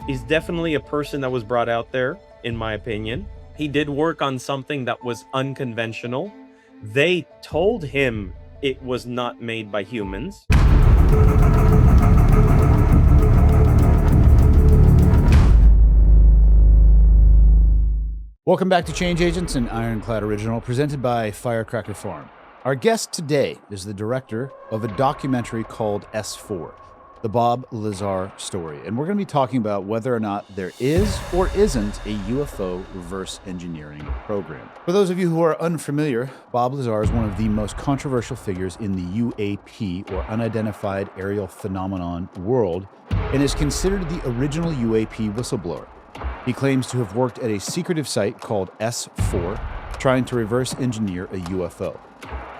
He's definitely a person that was brought out there, in my opinion. He did work on something that was unconventional. They told him it was not made by humans. Welcome back to Change Agents, an Ironclad original presented by Firecracker Farm. Our guest today is the director of a documentary called S4, the Bob Lazar Story. And we're going to be talking about whether or not there is or isn't a UFO reverse engineering program. For those of you who are unfamiliar, Bob Lazar is one of the most controversial figures in the UAP, or Unidentified Aerial Phenomenon, world, and is considered the original UAP whistleblower. He claims to have worked at a secretive site called S4, trying to reverse engineer a UFO.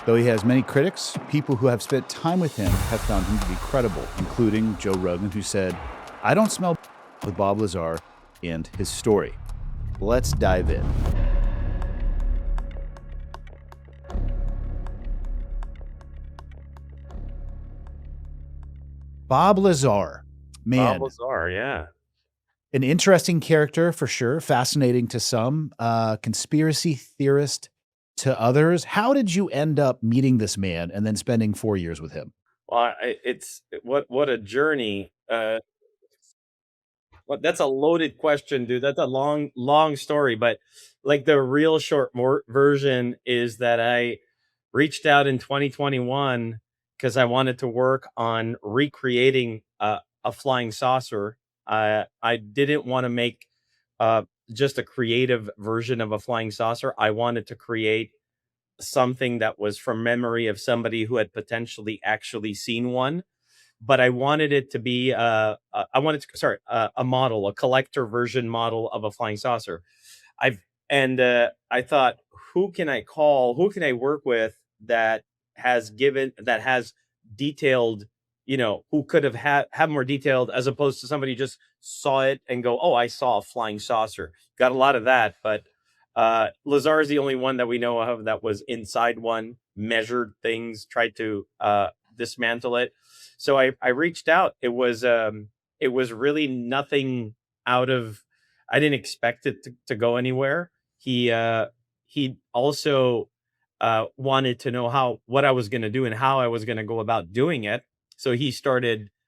Though he has many critics, people who have spent time with him have found him to be credible, including Joe Rogan, who said, "I don't smell with Bob Lazar and his story." Let's dive in. Bob Lazar, man. Bob Lazar, yeah. An interesting character for sure, fascinating to some, conspiracy theorist to others. How did you end up meeting this man and then spending 4 years with him? Well, what a journey. Well, that's a loaded question, dude. That's a long story, but like the real short version is that I reached out in 2021 because I wanted to work on recreating a flying saucer. I didn't want to make just a creative version of a flying saucer. I wanted to create something that was from memory of somebody who had potentially actually seen one, but I wanted it to be a model, a collector version model of a flying saucer. I thought, who can I call? Who can I work with that has detailed, who could have more detailed, as opposed to somebody just saw it and go, "Oh, I saw a flying saucer." Got a lot of that, but Lazar is the only one that we know of that was inside one, measured things, tried to dismantle it. So I reached out. It was really nothing out of. I didn't expect it to go anywhere. He also wanted to know what I was going to do and how I was going to go about doing it. So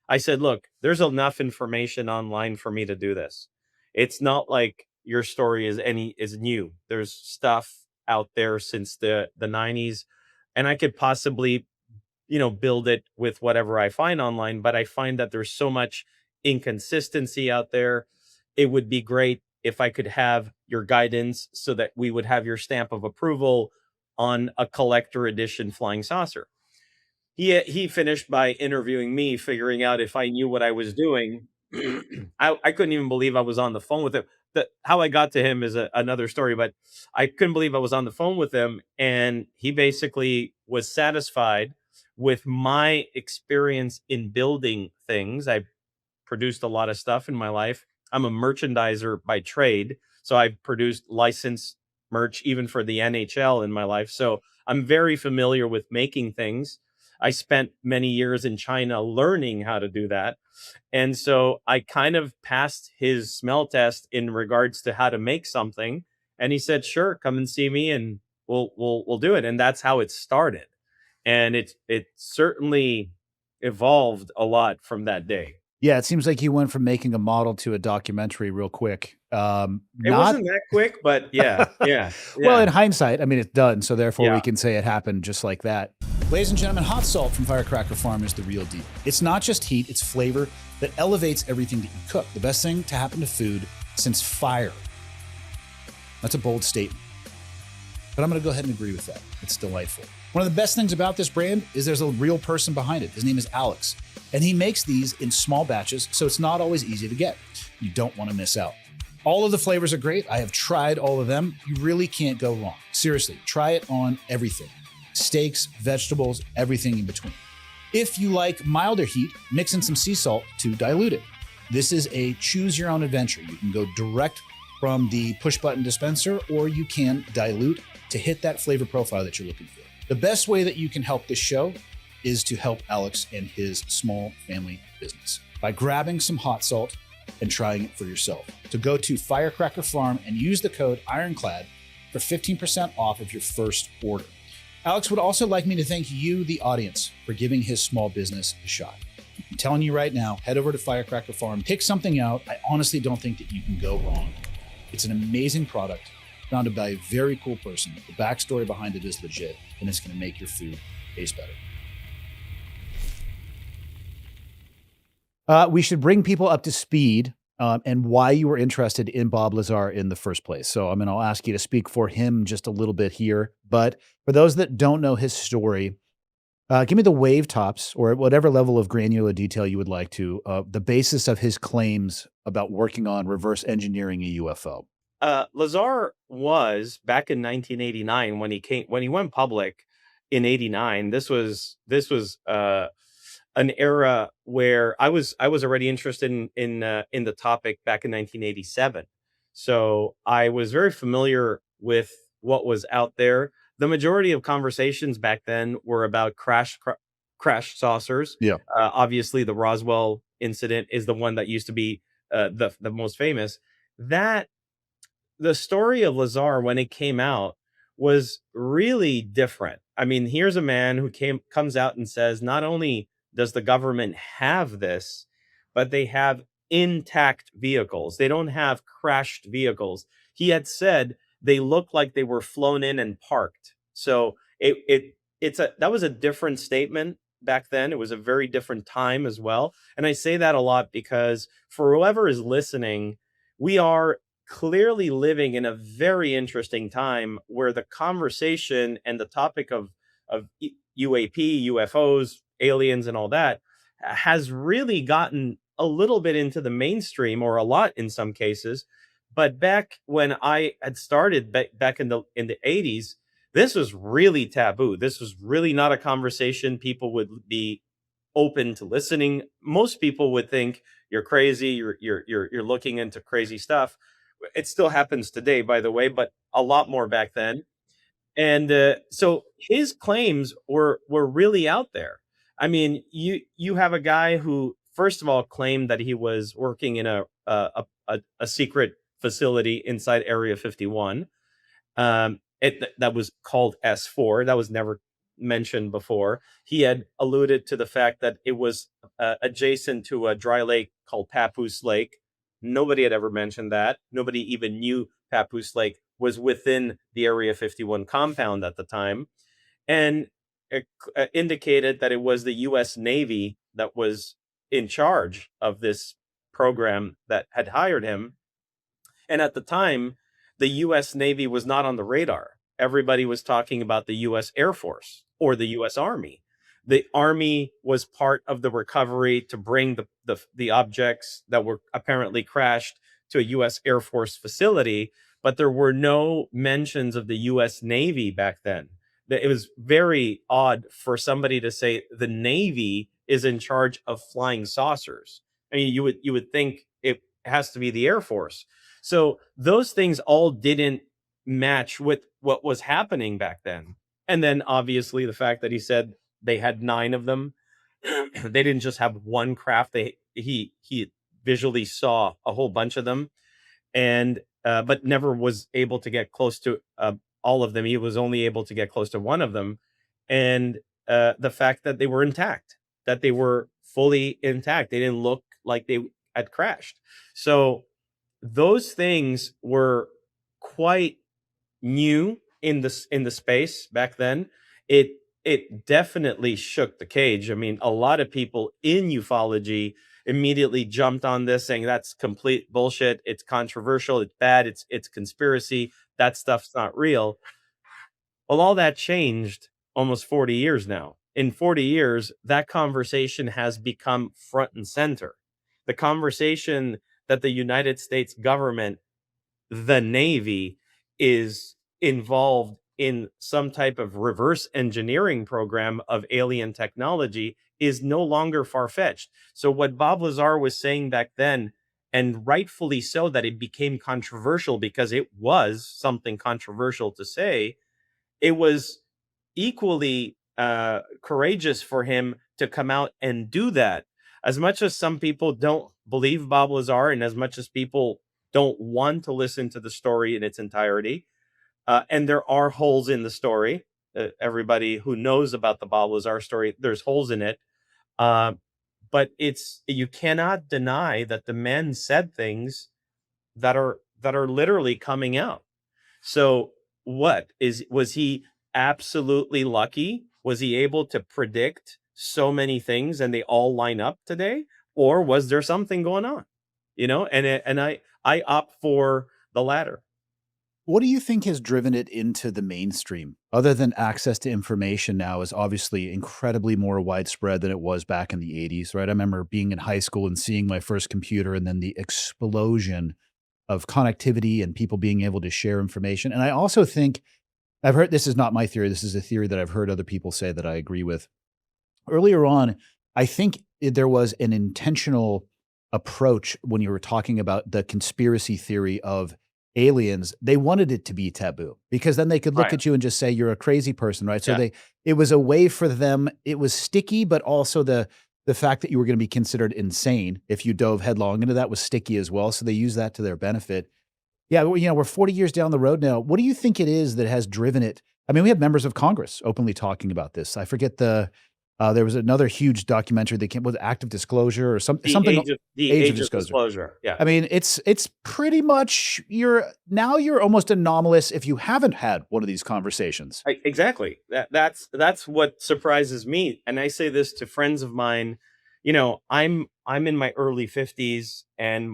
I said, "Look, there's enough information online for me to do this. It's not like your story is new. There's stuff out there since the 90s, and I could possibly, build it with whatever I find online, but I find that there's so much inconsistency out there. It would be great if I could have your guidance so that we would have your stamp of approval on a collector edition flying saucer." He finished by interviewing me, figuring out if I knew what I was doing. I couldn't even believe I was on the phone with him. How I got to him is another story, but I couldn't believe I was on the phone with him. And he basically was satisfied with my experience in building things. I produced a lot of stuff in my life. I'm a merchandiser by trade, so I've produced licensed merch even for the NHL in my life. So I'm very familiar with making things. I spent many years in China learning how to do that. And so I kind of passed his smell test in regards to how to make something. And he said, "Sure, come and see me and we'll do it." And that's how it started. And it certainly evolved a lot from that day. Yeah, it seems like you went from making a model to a documentary real quick. It wasn't that quick, but yeah. Well, in hindsight, I mean, it's done. So therefore we Yeah. can say it happened just like that. Ladies and gentlemen, hot salt from Firecracker Farm is the real deal. It's not just heat, it's flavor that elevates everything that you cook. The best thing to happen to food since fire. That's a bold statement, but I'm going to go ahead and agree with that. It's delightful. One of the best things about this brand is there's a real person behind it. His name is Alex, and he makes these in small batches, so it's not always easy to get. You don't want to miss out. All of the flavors are great. I have tried all of them. You really can't go wrong. Seriously, try it on everything. Steaks, vegetables, everything in between. If you like milder heat, mix in some sea salt to dilute it. This is a choose your own adventure. You can go direct from the push button dispenser, or you can dilute to hit that flavor profile that you're looking for. The best way that you can help this show is to help Alex and his small family business by grabbing some hot salt, and trying it for yourself. So go to Firecracker Farm and use the code Ironclad for 15% off of your first order. Alex would also like me to thank you, the audience, for giving his small business a shot. I'm telling you right now, head over to Firecracker Farm, pick something out. I honestly don't think that you can go wrong. It's an amazing product founded by a very cool person. The backstory behind it is legit, and it's going to make your food taste better. We should bring people up to speed and why you were interested in Bob Lazar in the first place. So I'll ask you to speak for him just a little bit here. But for those that don't know his story, give me the wave tops or whatever level of granular detail you would like to, the basis of his claims about working on reverse engineering a UFO. Lazar was back in 1989 when he went public in 89. This was an era where I was already interested in the topic back in 1987. So I was very familiar with what was out there. The majority of conversations back then were about crash saucers. Yeah. Obviously, the Roswell incident is the one that used to be the most famous. That the story of Lazar when it came out was really different. I mean, here's a man who comes out and says, not only does the government have this, but they have intact vehicles. They don't have crashed vehicles. He had said they look like they were flown in and parked. So that was a different statement back then. It was a very different time as well. And I say that a lot because for whoever is listening, we are clearly living in a very interesting time where the conversation and the topic of UAP, UFOs, aliens, and all that has really gotten a little bit into the mainstream, or a lot in some cases. But back when I had started back in the 80s, this was really taboo. This was really not a conversation people would be open to listening. Most people would think you're crazy, you're looking into crazy stuff. It still happens today, by the way, but a lot more back then. And so his claims were really out there. I mean, you have a guy who, first of all, claimed that he was working in a secret facility inside Area 51. That was called S4. That was never mentioned before. He had alluded to the fact that it was adjacent to a dry lake called Papoose Lake. Nobody had ever mentioned that. Nobody even knew Papoose Lake was within the Area 51 compound at the time. And it indicated that it was the U.S. Navy that was in charge of this program that had hired him. And at the time, the U.S. Navy was not on the radar. Everybody was talking about the U.S. Air Force or the U.S. Army. The Army was part of the recovery to bring the objects that were apparently crashed to a U.S. Air Force facility, but there were no mentions of the U.S. Navy back then. It was very odd for somebody to say the Navy is in charge of flying saucers. I mean, you would think it has to be the Air Force. So those things all didn't match with what was happening back then. And then obviously the fact that he said they had 9 of them. They didn't just have one craft. He visually saw a whole bunch of them, and but never was able to get close to all of them. He was only able to get close to one of them, and the fact that they were intact, that they were fully intact. They didn't look like they had crashed. So those things were quite new in the space back then. It definitely shook the cage. I mean, a lot of people in ufology immediately jumped on this saying that's complete bullshit. It's controversial. It's bad. It's conspiracy. That stuff's not real. Well, all that changed almost 40 years now. In 40 years, that conversation has become front and center. The conversation that the United States government, the Navy, is involved in some type of reverse engineering program of alien technology is no longer far-fetched. So what Bob Lazar was saying back then, and rightfully so, that it became controversial because it was something controversial to say, it was equally courageous for him to come out and do that. As much as some people don't believe Bob Lazar, and as much as people don't want to listen to the story in its entirety, and there are holes in the story. Everybody who knows about the Bob Lazar story, there's holes in it. Uh, but you cannot deny that the men said things that are literally coming out. So was he absolutely lucky? Was he able to predict so many things and they all line up today? Or was there something going on? And I opt for the latter. What do you think has driven it into the mainstream? Other than access to information now is obviously incredibly more widespread than it was back in the 80s, right? I remember being in high school and seeing my first computer and then the explosion of connectivity and people being able to share information. And I also think I've heard, this is not my theory, this is a theory that I've heard other people say that I agree with. Earlier on, I think there was an intentional approach when you were talking about the conspiracy theory of aliens. They wanted it to be taboo because then they could look Right. at you and just say you're a crazy person, right? So Yeah. it was a way for them. It was sticky, but also the fact that you were going to be considered insane if you dove headlong into that was sticky as well. So they use that to their benefit. Yeah, we're 40 years down the road now. What do you think it is that has driven it? I mean, we have members of Congress openly talking about this. I forget there was another huge documentary that came with Active Disclosure or something. The age of disclosure. Yeah. I mean, it's pretty much you're almost anomalous if you haven't had one of these conversations. Exactly. That's what surprises me. And I say this to friends of mine. I'm in my early 50s, and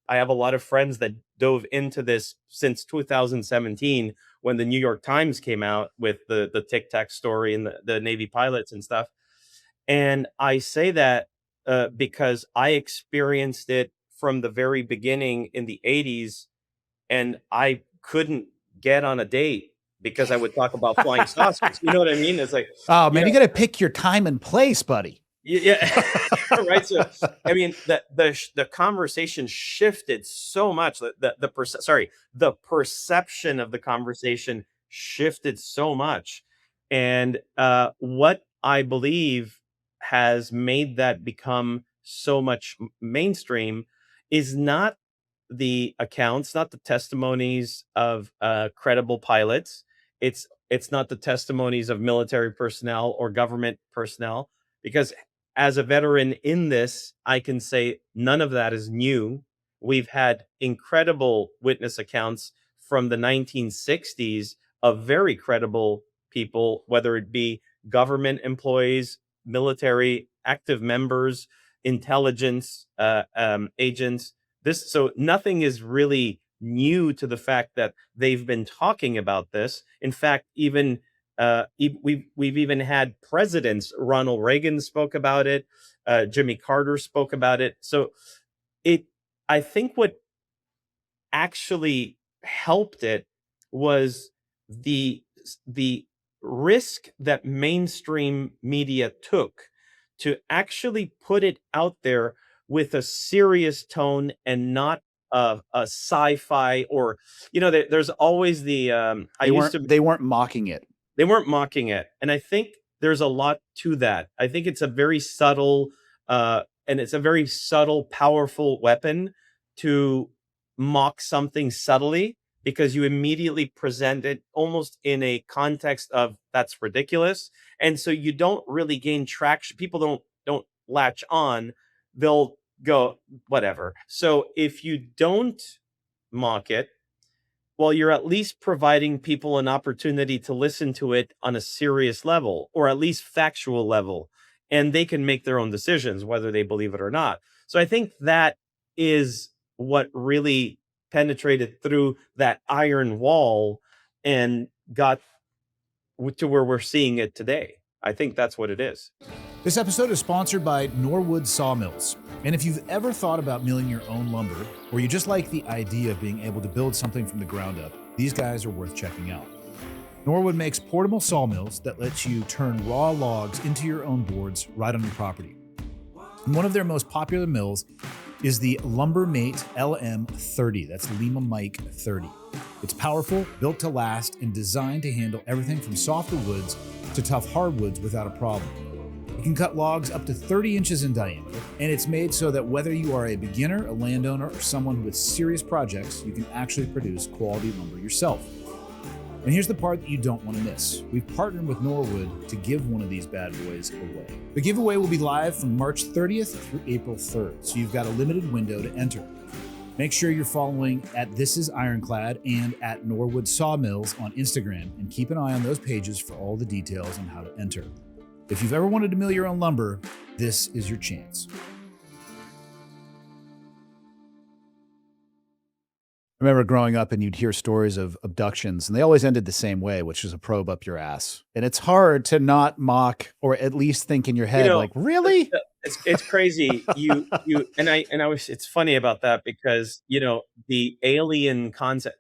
I have a lot of friends that dove into this since 2017 when the New York Times came out with the Tic Tac story and the Navy pilots and stuff. And I say that because I experienced it from the very beginning in the 80s, and I couldn't get on a date because I would talk about flying saucers. You know what I mean? It's like, oh man, you got to pick your time and place, buddy. yeah, right. So, I mean, the conversation shifted so much. The perception of the conversation shifted so much, and what I believe has made that become so much mainstream is not the accounts, not the testimonies of credible pilots. It's not the testimonies of military personnel or government personnel, because as a veteran in this, I can say none of that is new. We've had incredible witness accounts from the 1960s of very credible people, whether it be government employees, military active members, intelligence agents. So nothing is really new to the fact that they've been talking about this. In fact, even we've even had presidents. Ronald Reagan spoke about it. Jimmy Carter spoke about it. So I think what actually helped it was the risk that mainstream media took to actually put it out there with a serious tone and not a sci-fi, or there's always the They weren't mocking it. They weren't mocking it. And I think there's a lot to that. I think it's a very subtle, powerful weapon to mock something subtly, because you immediately present it almost in a context of that's ridiculous. And so you don't really gain traction. People don't latch on. They'll go, whatever. So if you don't mock it, well, you're at least providing people an opportunity to listen to it on a serious level, or at least factual level, and they can make their own decisions whether they believe it or not. So I think that is what really penetrated through that iron wall and got to where we're seeing it today. I think that's what it is. This episode is sponsored by Norwood Sawmills. And if you've ever thought about milling your own lumber, or you just like the idea of being able to build something from the ground up, these guys are worth checking out. Norwood makes portable sawmills that lets you turn raw logs into your own boards right on your property. And one of their most popular mills is the Lumbermate LM30. That's Lima Mike 30. It's powerful, built to last, and designed to handle everything from softer woods to tough hardwoods without a problem. It It can cut logs up to 30 inches in diameter, and it's made so that whether you are a beginner, a landowner, or someone with serious projects, you can actually produce quality lumber yourself. And here's the part that you don't want to miss. We've partnered with Norwood to give one of these bad boys away. The giveaway will be live from March 30th through April 3rd, so you've got a limited window to enter. Make sure you're following at This Is Ironclad and at Norwood Sawmills on Instagram, and keep an eye on those pages for all the details on how to enter. If you've ever wanted to mill your own lumber, this is your chance. I remember growing up and you'd hear stories of abductions, and they always ended the same way, which is a probe up your ass. And it's hard to not mock or at least think in your head, like, really? It's crazy. It's funny about that because, the alien concept,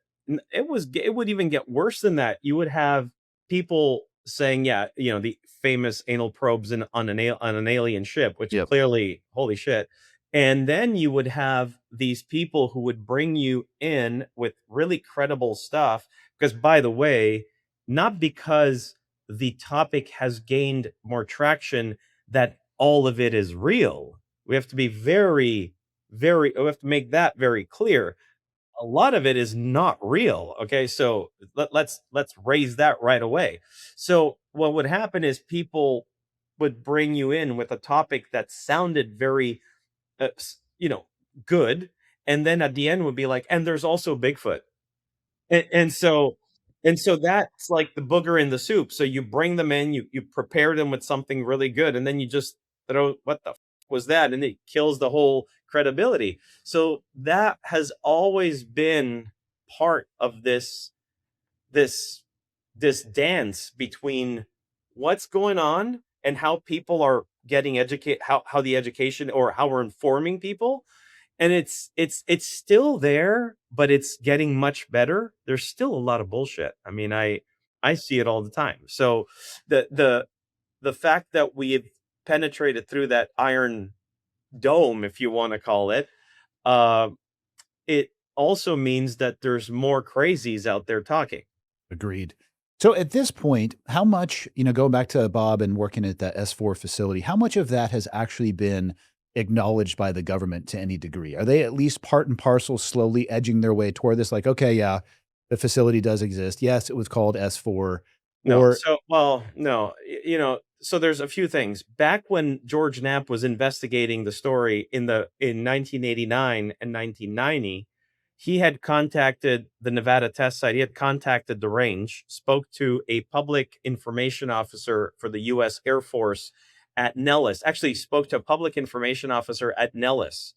it would even get worse than that. You would have people saying, yeah, the famous anal probes on an alien ship, which clearly, holy shit. And then you would have these people who would bring you in with really credible stuff. Because, by the way, not because the topic has gained more traction that all of it is real. We have to be we have to make that very clear. A lot of it is not real. Okay. So let's raise that right away. So what would happen is people would bring you in with a topic that sounded very good. And then at the end would be like, and there's also Bigfoot. And so that's like the booger in the soup. So you bring them in, you prepare them with something really good, and then you just throw, what the was that? And it kills the whole credibility. So that has always been part of this this dance between what's going on and how people are getting educated, how the education or how we're informing people. And it's still there, but it's getting much better. There's still a lot of bullshit. I mean, I see it all the time. So the fact that we've penetrated through that iron dome, if you want to call it, uh, it also means that there's more crazies out there talking. Agreed. So at this point, how much, going back to Bob and working at that S4 facility, how much of that has actually been acknowledged by the government to any degree? Are they at least part and parcel slowly edging their way toward this? Like, okay, yeah, the facility does exist. Yes, it was called S4. No. So there's a few things. Back when George Knapp was investigating the story in 1989 and 1990, he had contacted the Nevada test site. He had contacted the range, spoke to a public information officer for the U.S. Air Force at Nellis. Actually, spoke to a public information officer at Nellis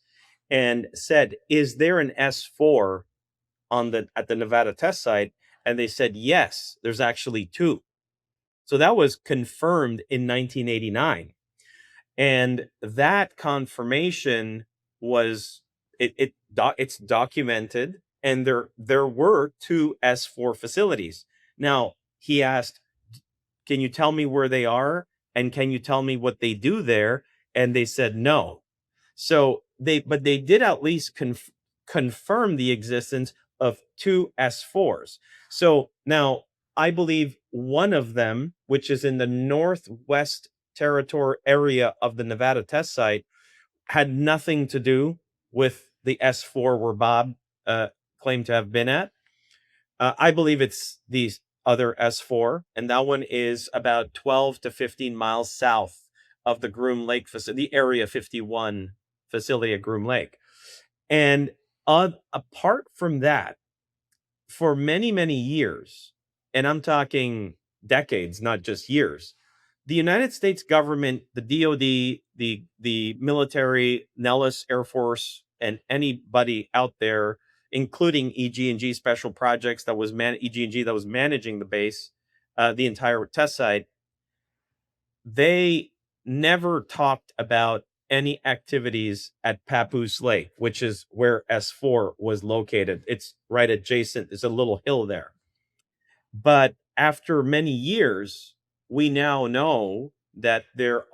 and said, "Is there an S4 at the Nevada test site?" And they said, "Yes, there's actually two." So that was confirmed in 1989. And that confirmation was it's documented, and there were two S4 facilities. Now, he asked, "Can you tell me where they are? And can you tell me what they do there?" And they said no. So they did at least confirm the existence of two S4s. So now I believe one of them, which is in the northwest territory area of the Nevada test site, had nothing to do with the S4 where Bob claimed to have been at. I believe it's the other S4, and that one is about 12 to 15 miles south of the Groom Lake facility, the Area 51 facility at Groom Lake. And apart from that, for many, many years, and I'm talking decades, not just years, the United States government, the DoD, the military, Nellis Air Force, and anybody out there, including EG&G Special Projects that was EG&G that was managing the base, the entire test site, they never talked about any activities at Papoose Lake, which is where S4 was located. It's right adjacent. There's a little hill there. But after many years, we now know that there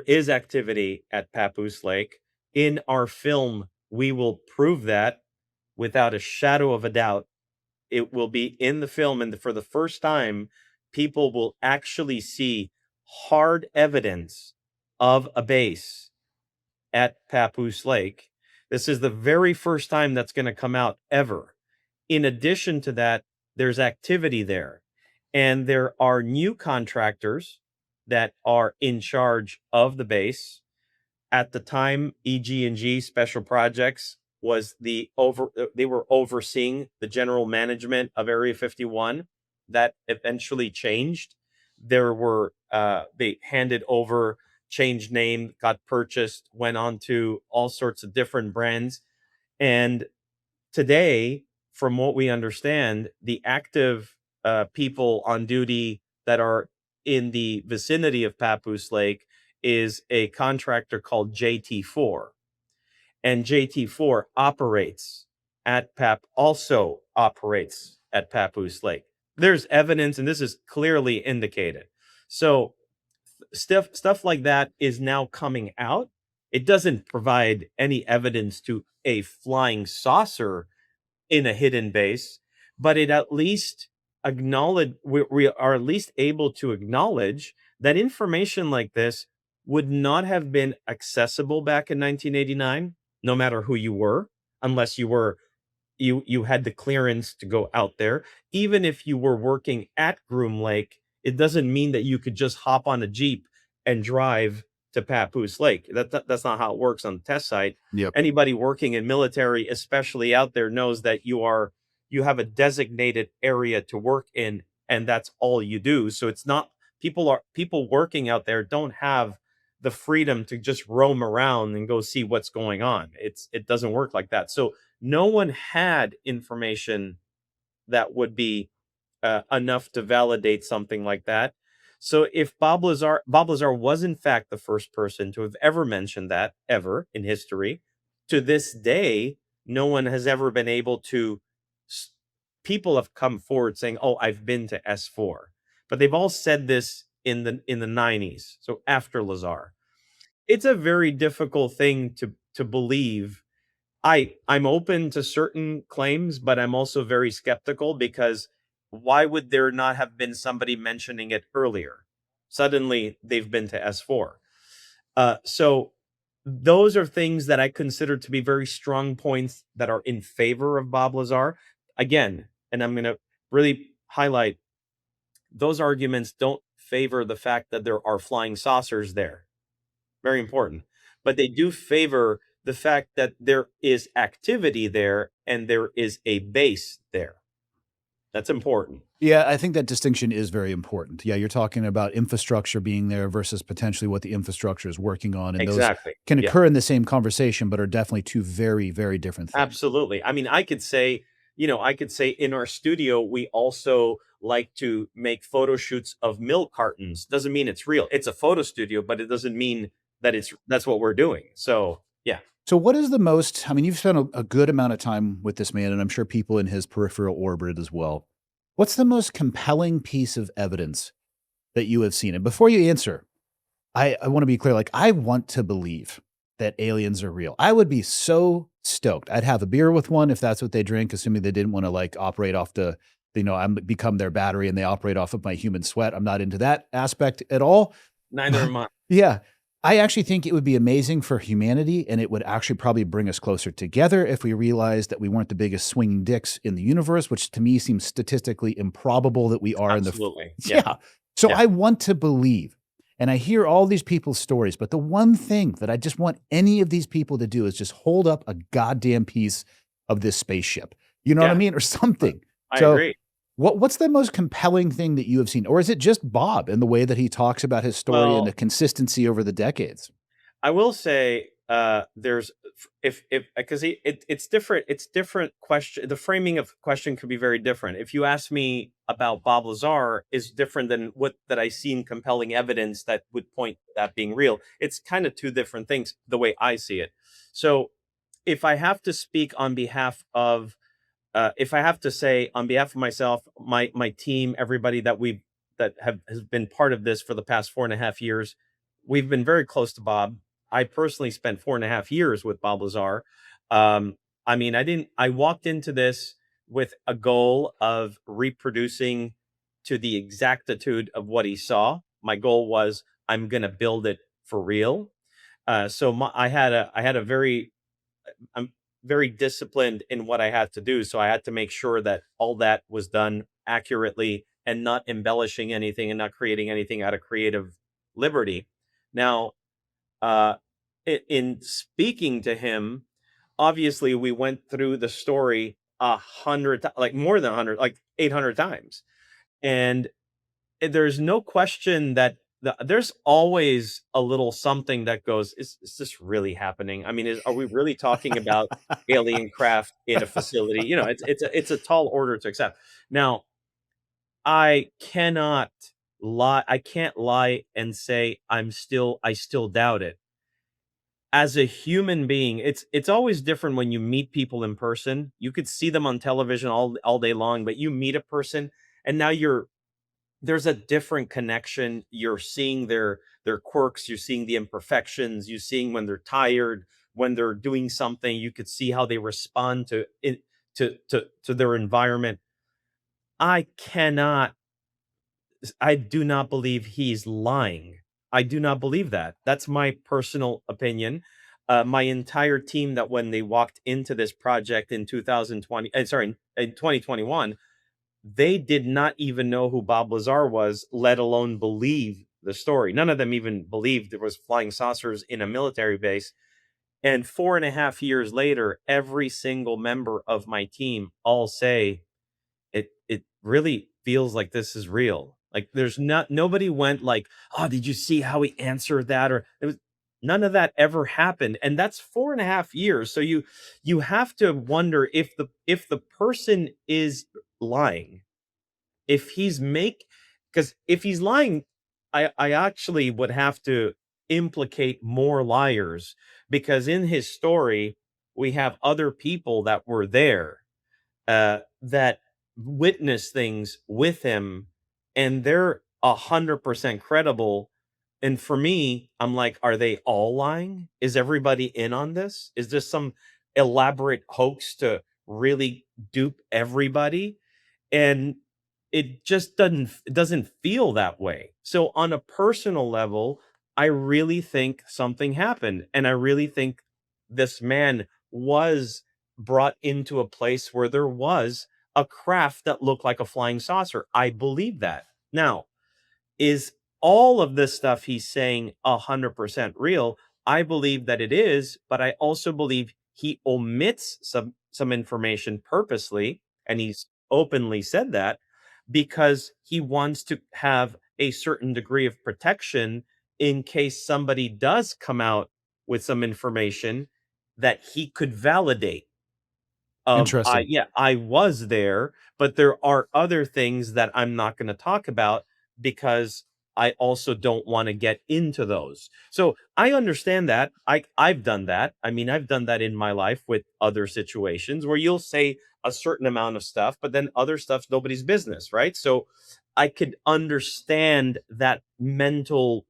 is activity at Papoose Lake. In our film, we will prove that without a shadow of a doubt. It will be in the film, and for the first time, people will actually see hard evidence of a base at Papoose Lake. This is the very first time that's going to come out ever. In addition to that, there's activity there, and there are new contractors that are in charge of the base. At the time, EG&G Special Projects was they were overseeing the general management of Area 51. That eventually changed. There were they handed over, changed name, got purchased, went on to all sorts of different brands. And today, from what we understand, the active people on duty that are in the vicinity of Papoose Lake is a contractor called JT4. And JT4 also operates at Papoose Lake. There's evidence, and this is clearly indicated. So stuff like that is now coming out. It doesn't provide any evidence to a flying saucer in a hidden base, but it at least we are at least able to acknowledge that information like this would not have been accessible back in 1989, no matter who you were, unless you had the clearance to go out there. Even if you were working at Groom Lake, it doesn't mean that you could just hop on a Jeep and drive to Papoose Lake. That's not how it works on the test site. Yep. Anybody working in military, especially out there, knows that you have a designated area to work in, and that's all you do. So it's not people working out there don't have the freedom to just roam around and go see what's going on. It doesn't work like that. So no one had information that would be enough to validate something like that. So if Bob Lazar was in fact the first person to have ever mentioned that ever in history, to this day, no one has ever been able to. People have come forward saying, "Oh, I've been to S4," but they've all said this in the 90s, so after Lazar. It's a very difficult thing to believe. I'm open to certain claims, but I'm also very skeptical, because why would there not have been somebody mentioning it earlier? Suddenly they've been to S4. So those are things that I consider to be very strong points that are in favor of Bob Lazar. Again, and I'm going to really highlight, those arguments don't favor the fact that there are flying saucers there. Very important. But they do favor the fact that there is activity there and there is a base there. That's important. Yeah, I think that distinction is very important. Yeah, you're talking about infrastructure being there versus potentially what the infrastructure is working on. And Exactly. those can Yeah. occur in the same conversation, but are definitely two very, very different things. Absolutely. I mean, I could say in our studio, we also like to make photo shoots of milk cartons. Doesn't mean it's real. It's a photo studio, but it doesn't mean that that's what we're doing. So, yeah. So what is the most, I mean, you've spent a good amount of time with this man, and I'm sure people in his peripheral orbit as well. What's the most compelling piece of evidence that you have seen? And before you answer, I want to be clear. Like, I want to believe that aliens are real. I would be so stoked. I'd have a beer with one if that's what they drink, assuming they didn't want to like operate off I'm become their battery and they operate off of my human sweat. I'm not into that aspect at all. Neither am I. Yeah. I actually think it would be amazing for humanity, and it would actually probably bring us closer together if we realized that we weren't the biggest swinging dicks in the universe, which to me seems statistically improbable that we are. Absolutely. Yeah. So I want to believe, and I hear all these people's stories, but the one thing that I just want any of these people to do is just hold up a goddamn piece of this spaceship. You know what I mean? Or something. I agree. What's the most compelling thing that you have seen? Or is it just Bob and the way that he talks about his story and the consistency over the decades? I will say there's because it's different. It's different question. The framing of question could be very different. If you ask me about Bob Lazar, is different than that I seen compelling evidence that would point to that being real. It's kind of two different things the way I see it. So if I have to speak on behalf of if I have to say on behalf of myself, my team, everybody that has been part of this for the past 4.5 years, we've been very close to Bob. I personally spent 4.5 years with Bob Lazar. I mean, I walked into this with a goal of reproducing to the exactitude of what he saw. my goal was I'm gonna build it for real. So I had a very I'm very disciplined in what I had to do. So I had to make sure that all that was done accurately and not embellishing anything and not creating anything out of creative liberty. Now, uh, in speaking to him, obviously we went through the story 100, like more than 100, like 800 times. And there's no question that there's always a little something that goes, is this really happening? I mean, are we really talking about alien craft in a facility? You know, it's a tall order to accept. Now, I cannot lie. I can't lie and say I still doubt it. As a human being, it's always different when you meet people in person. You could see them on television all day long, but you meet a person and now there's a different connection. You're seeing their quirks, you're seeing the imperfections, you're seeing when they're tired, when they're doing something, you could see how they respond to it, to their environment. I cannot I do not believe he's lying. I do not believe that. That's my personal opinion. My entire team that when they walked into this project in 2020, sorry, in 2021, they did not even know who Bob Lazar was, let alone believe the story. None of them even believed there was flying saucers in a military base. And 4.5 years later, every single member of my team all say it really feels like this is real. Like there's not nobody went like, oh, did you see how he answered that? Or it was none of that ever happened. And that's 4.5 years. So you have to wonder if the person is lying, if he's make because if he's lying, I actually would have to implicate more liars because in his story, we have other people that were there that witness things with him, and they're 100% credible. And for me, I'm like, are they all lying? Is everybody in on this? Is this some elaborate hoax to really dupe everybody? And it just doesn't feel that way. So on a personal level, I really think something happened, and I really think this man was brought into a place where there was a craft that looked like a flying saucer. I believe that. Now, is all of this stuff he's saying 100% real? I believe that it is, but I also believe he omits some information purposely, and he's openly said that because he wants to have a certain degree of protection in case somebody does come out with some information that he could validate of I Interesting. yeah, I was there, but there are other things that I'm not gonna talk about because I also don't wanna get into those. So, I understand that. I've done that. I mean, I've done that in my life with other situations where you'll say a certain amount of stuff, but then other stuff's nobody's business, right? So, I could understand that mental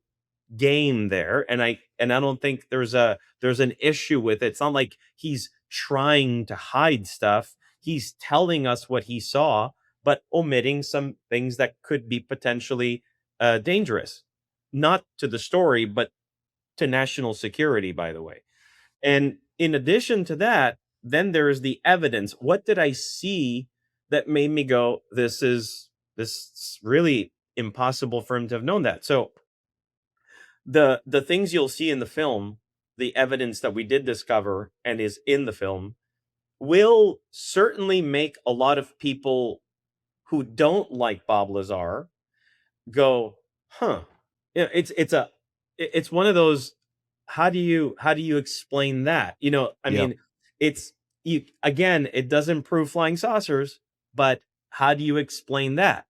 game there, and I don't think there's an issue with it. It's not like he's trying to hide stuff. He's telling us what he saw, but omitting some things that could be potentially dangerous, not to the story, but to national security, by the way. And in addition to that, then there's the evidence. What did I see that made me go, this is really impossible for him to have known that? So the things you'll see in the film, the evidence that we did discover and is in the film, will certainly make a lot of people who don't like Bob Lazar go, "Huh." Yeah, it's one of those, how do you explain that? You know, I Yep. mean, it's you again, it doesn't prove flying saucers, but how do you explain that?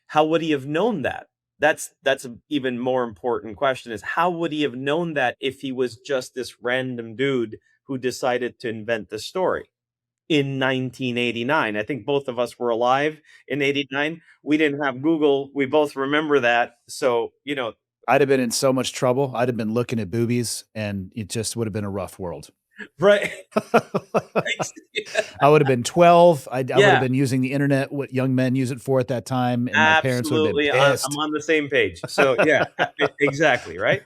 How would he have known that? That's an even more important question, is how would he have known that if he was just this random dude who decided to invent the story in 1989? I think both of us were alive in 89. We didn't have Google. We both remember that. So, you know, I'd have been in so much trouble. I'd have been looking at boobies and it just would have been a rough world. Right. I would have been 12. I would Yeah, have been using the internet, what young men use it for at that time, and my parents would have been absolutely. I'm pissed. on the same page. So yeah, exactly. Right.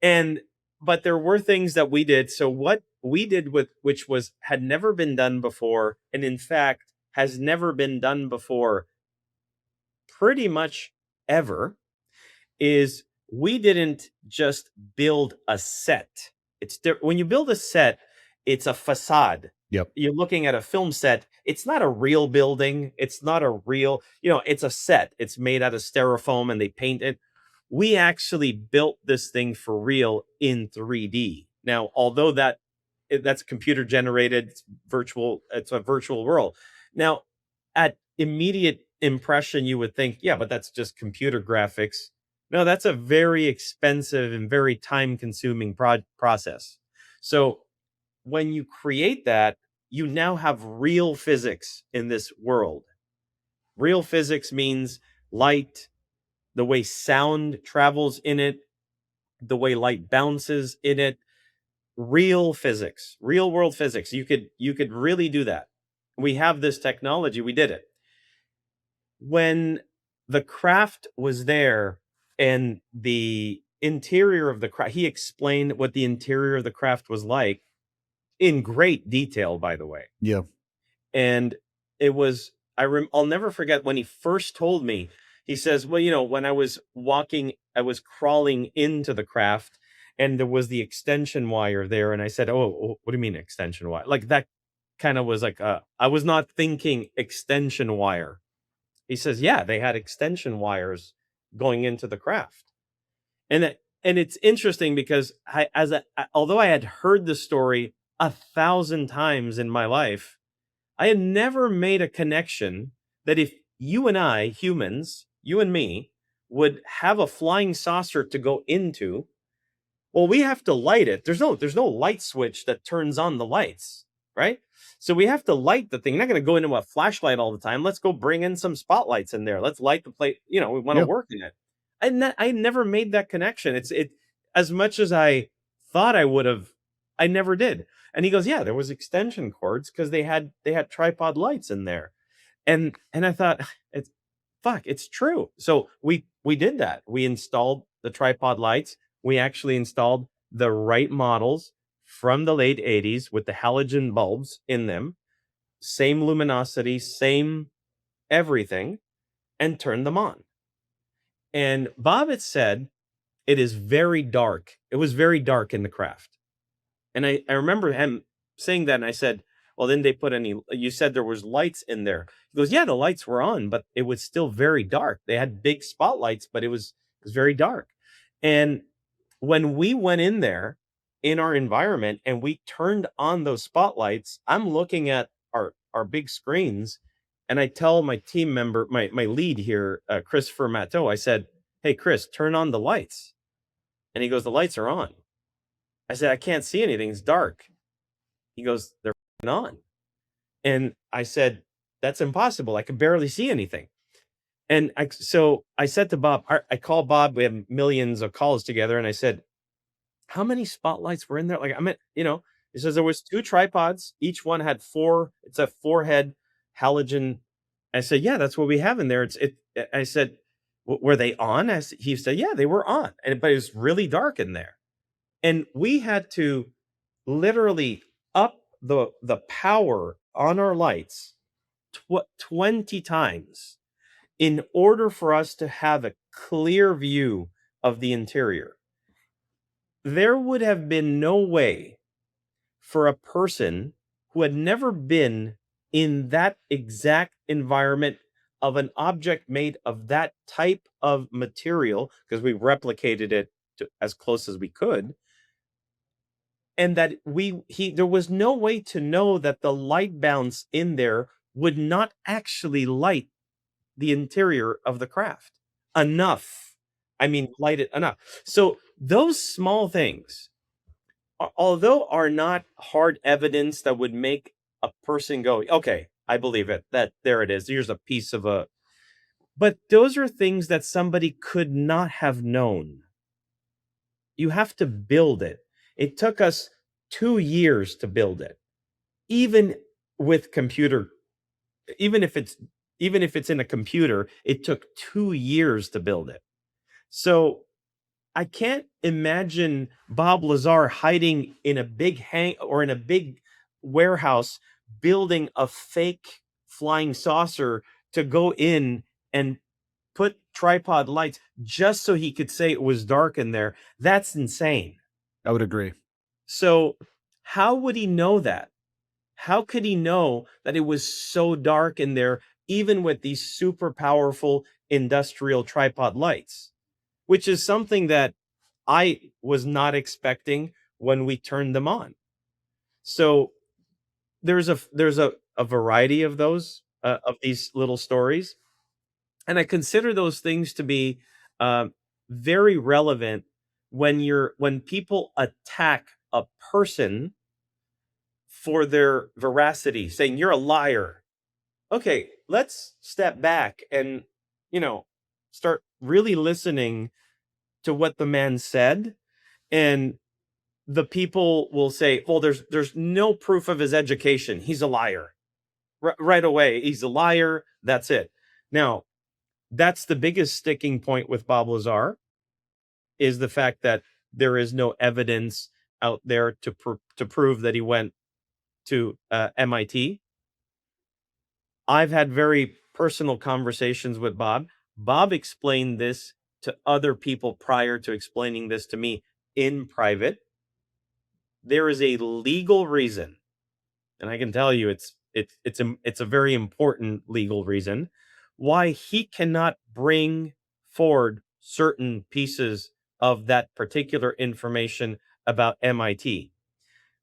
And but there were things that we did. So what we did with which was had never been done before, and in fact has never been done before pretty much ever, is we didn't just build a set. When you build a set, it's a facade. Yep. You're looking at a film set. It's not a real building. It's not a real, it's a set. It's made out of styrofoam and they paint it. We actually built this thing for real in 3D. Now, although that's computer generated, it's a virtual world. Now, at immediate impression, you would think, yeah, but that's just computer graphics. No, that's a very expensive and very time consuming process. So when you create that, you now have real physics in this world. Real physics means light, the way sound travels in it, the way light bounces in it, real physics, real world physics. You could really do that. We have this technology, we did it. When the craft was there and the interior of the craft, he explained what the interior of the craft was like in great detail, by the way. Yeah. And it was, I'll never forget when he first told me, he says, well, when I was crawling into the craft and there was the extension wire there. And I said, oh, what do you mean extension wire? Like that kind of was like, I was not thinking extension wire. He says, yeah, they had extension wires going into the craft. And it's interesting because although I had heard the story 1,000 times in my life, I had never made a connection that if you and I, humans, you and me, would have a flying saucer to go into, well, we have to light it. There's no light switch that turns on the lights, right? So we have to light the thing. You're not going to go into a flashlight all the time. Let's go bring in some spotlights in there. Let's light the plate. We want to Yeah. work in it. I never made that connection. It as much as I thought I would have, I never did. And he goes, yeah, there was extension cords because they had tripod lights in there. And I thought, it's true. So we did that. We installed the tripod lights. We actually installed the right models from the late 80s with the halogen bulbs in them, same luminosity, same everything, and turned them on. And Bob had said it is very dark. It was very dark in the craft. And I remember him saying that, and I said, well, didn't they put any, you said there was lights in there. He goes, yeah, the lights were on, but it was still very dark. They had big spotlights, but it was very dark. And when we went in there in our environment and we turned on those spotlights, I'm looking at our big screens, and I tell my team member, my lead here, Christopher Matteau, I said, hey, Chris, turn on the lights. And he goes, the lights are on. I said, I can't see anything. It's dark. He goes, they're on. And I said, that's impossible. I could barely see anything. And so I said to Bob, I called Bob. We have millions of calls together. And I said, how many spotlights were in there? Like, he says there was 2 tripods. Each one had 4. It's a 4-head halogen. I said, yeah, that's what we have in there. I said, were they on? He said, yeah, they were on. But it was really dark in there. And we had to literally up the power on our lights 20 times in order for us to have a clear view of the interior. There would have been no way for a person who had never been in that exact environment of an object made of that type of material, because we replicated it as close as we could, and that there was no way to know that the light bounce in there would not actually light the interior of the craft enough. I mean, light it enough. So those small things, although are not hard evidence that would make a person go, okay, I believe it, that there it is. Here's a piece of but those are things that somebody could not have known. You have to build it. It took us 2 years to build it. Even with computer, even if it's in a computer, it took 2 years to build it. So I can't imagine Bob Lazar hiding in a big in a big warehouse building a fake flying saucer to go in and put tripod lights just so he could say it was dark in there. That's insane. I would agree. So how would he know that? How could he know that it was so dark in there, even with these super powerful industrial tripod lights? Which is something that I was not expecting when we turned them on. So there's a variety of those of these little stories, and I consider those things to be uh, very relevant when people attack a person for their veracity, saying you're a liar. Okay, let's step back and start really listening to what the man said. And the people will say, well, there's no proof of his education, he's a liar. Right away, he's a liar, that's it. Now, that's the biggest sticking point with Bob Lazar, is the fact that there is no evidence out there to prove that he went to MIT. I've had very personal conversations with Bob. Bob explained this to other people prior to explaining this to me in private. There is a legal reason, and I can tell you it's a very important legal reason why he cannot bring forward certain pieces of that particular information about MIT.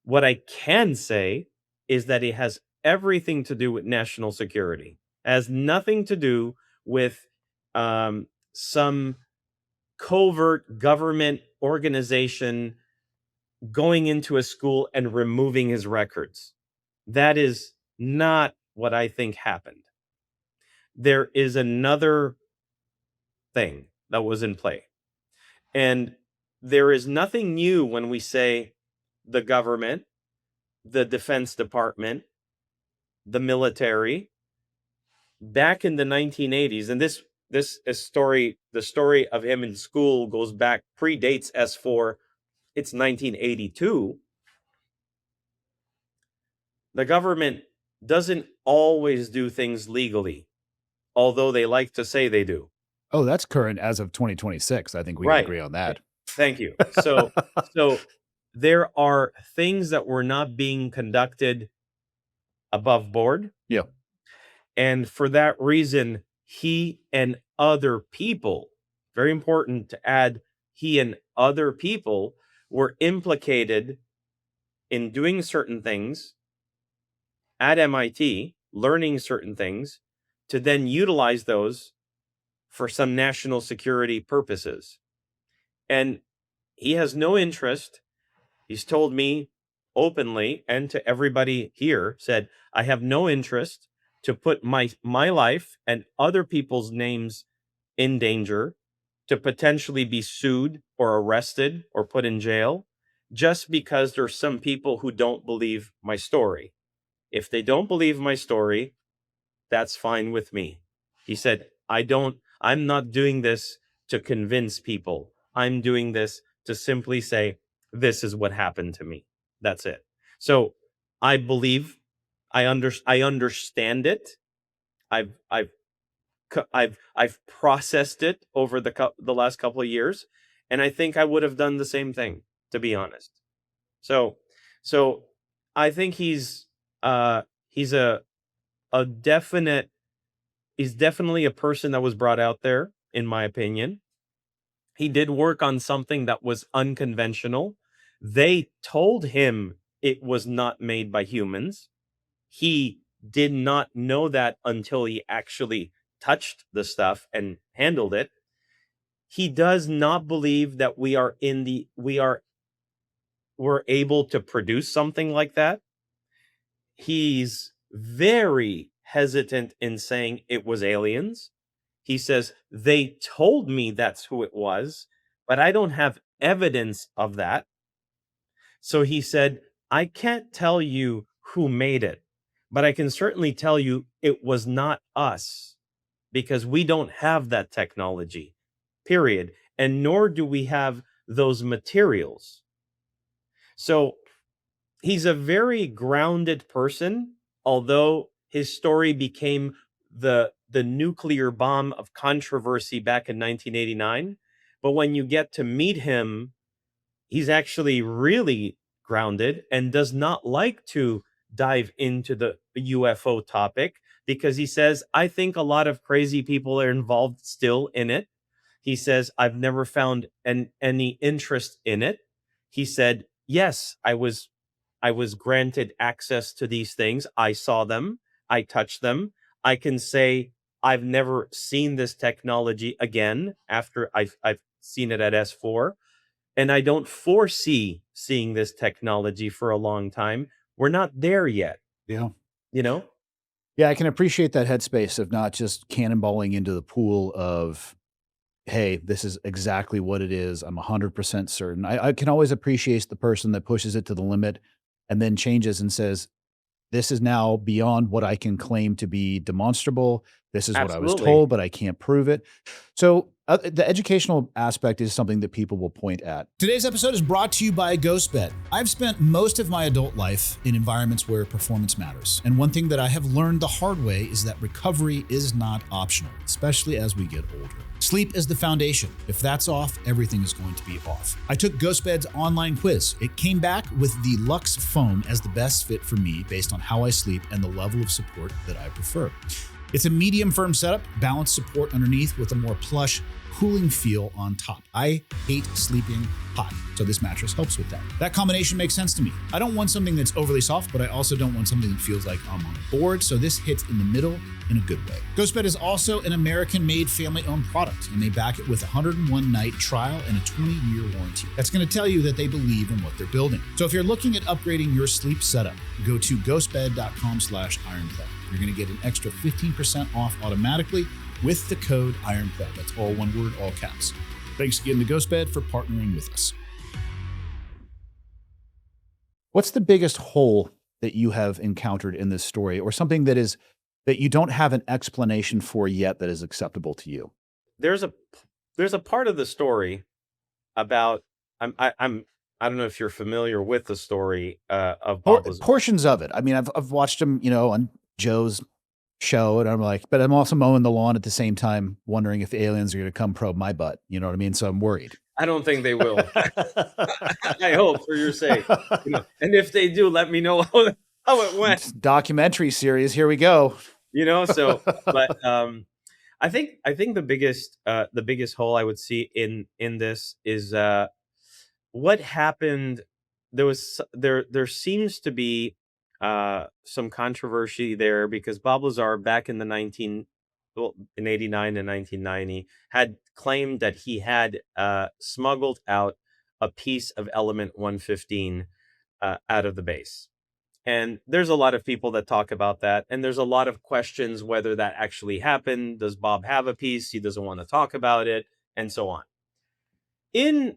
What I can say is that it has everything to do with national security. It has nothing to do with some covert government organization going into a school and removing his records. That is not what I think happened. There is another thing that was in play. And there is nothing new when we say the government, the Defense Department, the military. Back in the 1980s, and this is the story of him in school goes back, predates S4. It's 1982. The government doesn't always do things legally, although they like to say they do. Oh, that's current as of 2026. I think we can Right. agree on that. Thank you. So there are things that were not being conducted above board. Yeah. And for that reason, he and other people, very important to add, he and other people were implicated in doing certain things at MIT, learning certain things, to then utilize those for some national security purposes. And he has no interest. He's told me openly, and to everybody here, said, I have no interest to put my life and other people's names in danger, to potentially be sued or arrested or put in jail, just because there's some people who don't believe my story. If they don't believe my story, that's fine with me. He said, I'm not doing this to convince people. I'm doing this to simply say, this is what happened to me. That's it. So I believe, I understand it. I've processed it over the last couple of years, and I think I would have done the same thing, to be honest. So I think he's a definite, he's definitely a person that was brought out there, in my opinion. He did work on something that was unconventional. They told him it was not made by humans. He did not know that until he actually touched the stuff and handled it. He does not believe that we're able to produce something like that. He's very hesitant in saying it was aliens. He says, they told me that's who it was, but I don't have evidence of that. So he said, I can't tell you who made it, but I can certainly tell you it was not us because we don't have that technology, period. And nor do we have those materials. So he's a very grounded person, although his story became the nuclear bomb of controversy back in 1989. But when you get to meet him, he's actually really grounded and does not like to dive into the UFO topic because he says, I think a lot of crazy people are involved still in it. He says, I've never found any interest in it. He said, yes, I was granted access to these things. I saw them. I touched them. I can say I've never seen this technology again after I've seen it at S4, and I don't foresee seeing this technology for a long time. We're not there yet, Yeah. you know? Yeah, I can appreciate that headspace of not just cannonballing into the pool of, hey, this is exactly what it is. I'm 100% certain. I can always appreciate the person that pushes it to the limit and then changes and says, this is now beyond what I can claim to be demonstrable. This is what I was Absolutely. told, but I can't prove it. So the educational aspect is something that people will point at. Today's episode is brought to you by GHOSTBED. I've spent most of my adult life in environments where performance matters. And one thing that I have learned the hard way is that recovery is not optional, especially as we get older. Sleep is the foundation. If that's off, everything is going to be off. I took GHOSTBED's online quiz. It came back with the Luxe foam as the best fit for me based on how I sleep and the level of support that I prefer. It's a medium firm setup, balanced support underneath with a more plush, cooling feel on top. I hate sleeping hot, so this mattress helps with that. That combination makes sense to me. I don't want something that's overly soft, but I also don't want something that feels like I'm on a board, so this hits in the middle in a good way. GHOSTBED is also an American-made, family-owned product, and they back it with a 101-night trial and a 20-year warranty. That's going to tell you that they believe in what they're building. So if you're looking at upgrading your sleep setup, go to ghostbed.com/ironclad. You're going to get an extra 15% off automatically with the code Ironclad. That's all one word, all caps. Thanks again to GHOSTBED for partnering with us. What's the biggest hole that you have encountered in this story, or something that you don't have an explanation for yet that is acceptable to you? There's a part of the story about I don't know if you're familiar with the story of Bob Lazar. Portions of it. I mean, I've watched them, on Joe's show, and I'm like, but I'm also mowing the lawn at the same time, wondering if aliens are going to come probe my butt. You know what I mean? So I'm worried. I don't think they will. I hope for your sake. And if they do, let me know how it went. Documentary series. Here we go. But I think the biggest hole I would see in this is what happened. There seems to be some controversy there because Bob Lazar back in in 89 and 1990 had claimed that he had smuggled out a piece of element 115 out of the base. And there's a lot of people that talk about that. And there's a lot of questions whether that actually happened. Does Bob have a piece? He doesn't want to talk about it, and so on. In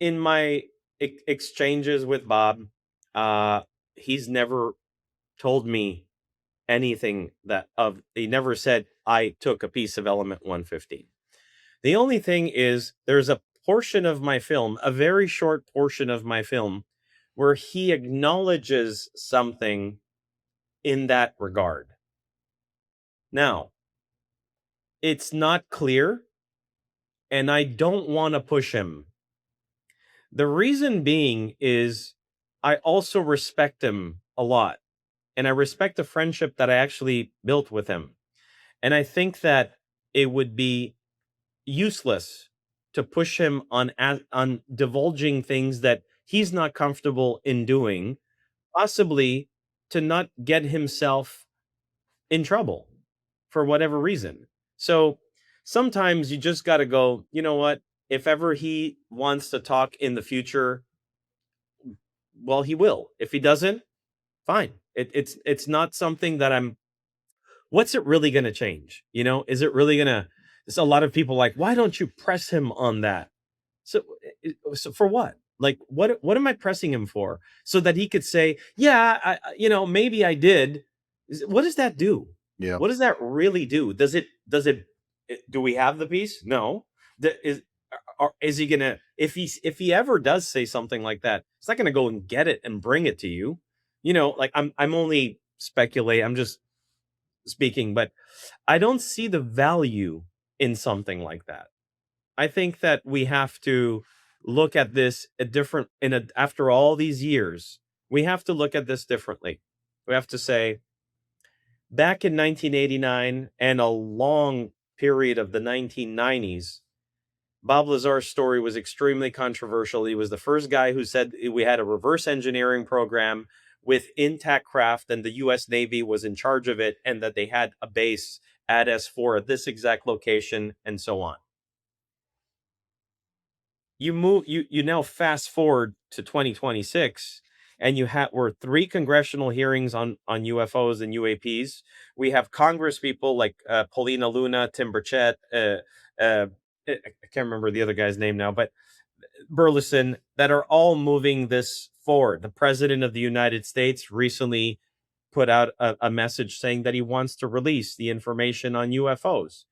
my exchanges with Bob, he's never told me anything he never said I took a piece of element 115. The only thing is there's a portion of my film, a very short portion of my film, where he acknowledges something in that regard. Now, it's not clear, and I don't want to push him. The reason being is I also respect him a lot, and I respect the friendship that I actually built with him. And I think that it would be useless to push him on divulging things that he's not comfortable in doing, possibly to not get himself in trouble for whatever reason. So sometimes you just got to go, you know what? If ever he wants to talk in the future, well, he will. If he doesn't, fine. It's not something that what's it really going to change? Is it really going to, there's a lot of people like, why don't you press him on that? So for what? Like, what am I pressing him for? So that he could say, yeah, maybe I did. What does that do? Yeah. What does that really do? Do we have the piece? No. Is he gonna, if he ever does say something like that, he's not gonna go and get it and bring it to you. Like, I'm only speculating, I'm just speaking, but I don't see the value in something like that. I think that we have to look at this a different after all these years, we have to look at this differently. We have to say, back in 1989 and a long period of the 1990s, Bob Lazar Story was extremely controversial. He was the first guy who said we had a reverse engineering program with intact craft, and the US Navy was in charge of it, and that they had a base at S4 at this exact location, and so on. You now fast forward to 2026, and we're 3 congressional hearings on UFOs and UAPs. We have Congress people like Paulina Luna, Tim Burchett, I can't remember the other guy's name now, but Burleson, that are all moving this forward. The president of the United States recently put out a message saying that he wants to release the information on UFOs.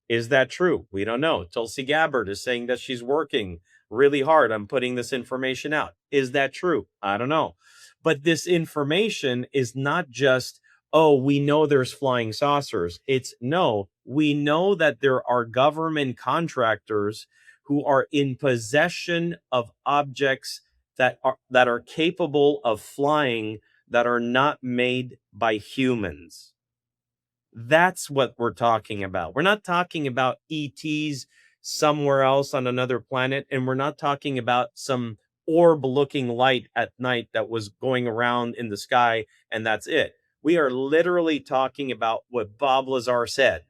Is that true? We don't know. Tulsi Gabbard is saying that she's working really hard on putting this information out. Is that true? I don't know. But this information is not just, oh, we know there's flying saucers. It's no, we know that there are government contractors who are in possession of objects that are capable of flying, that are not made by humans. That's what we're talking about. We're not talking about ETs somewhere else on another planet, and we're not talking about some orb looking light at night that was going around in the sky, and that's it. We are literally talking about what Bob Lazar said.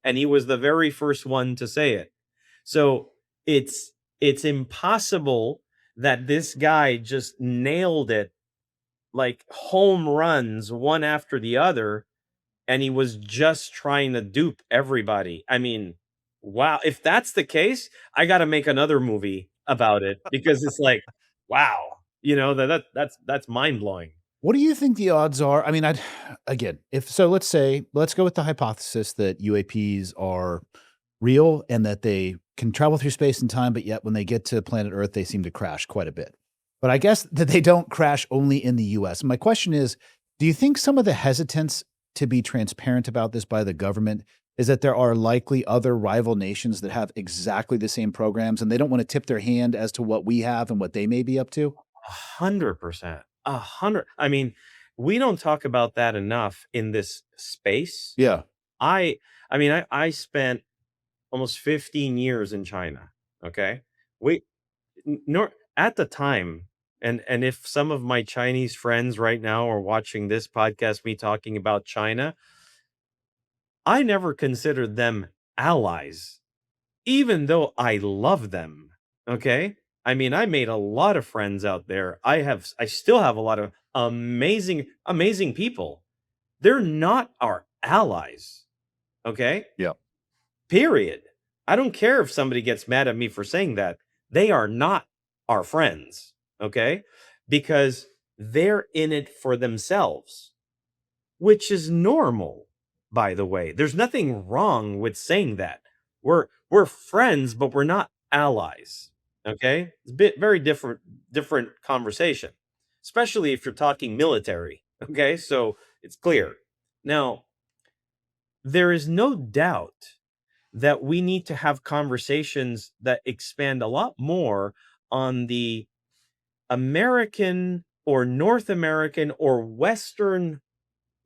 And he was the very first one to say it. So it's impossible that this guy just nailed it like home runs one after the other, and he was just trying to dupe everybody. I mean, wow, if that's the case, I got to make another movie about it, because it's like, wow, that's mind-blowing. What do you think the odds are? I mean, let's go with the hypothesis that UAPs are real and that they can travel through space and time, but yet when they get to planet Earth, they seem to crash quite a bit. But I guess that they don't crash only in the US. And my question is, do you think some of the hesitance to be transparent about this by the government is that there are likely other rival nations that have exactly the same programs and they don't want to tip their hand as to what we have and what they may be up to? 100%. 100. I mean, we don't talk about that enough in this space. Yeah. I spent almost 15 years in China. Okay. At the time, and if some of my Chinese friends right now are watching this podcast, me talking about China, I never considered them allies, even though I love them. Okay. I mean, I made a lot of friends out there. I still have a lot of amazing people. They're not our allies. Okay. Yeah. Period. I don't care if somebody gets mad at me for saying that. They are not our friends. Okay. Because they're in it for themselves, which is normal, by the way. There's nothing wrong with saying that. We're friends, but we're not allies. Okay? It's very different conversation, especially if you're talking military. Okay? So it's clear. Now, there is no doubt that we need to have conversations that expand a lot more on the American or North American or Western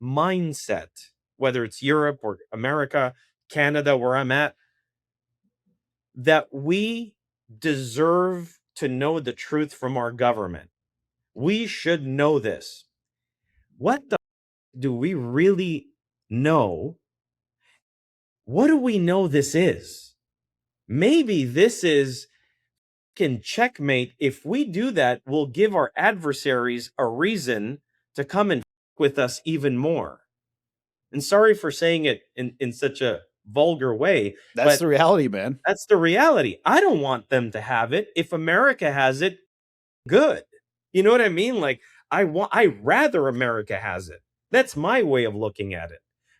mindset, whether it's Europe or America, Canada, where I'm at, that we deserve to know the truth from our government. We should know this. What the do we really know? What do we know this is? Maybe this is can checkmate. If we do that, we'll give our adversaries a reason to come and with us even more. And sorry for saying it in such a vulgar way. That's But the reality, man. that's the reality. I don't want them to have it. If America has it, good. You know what I mean? Like I rather America has it. That's my way of looking at it.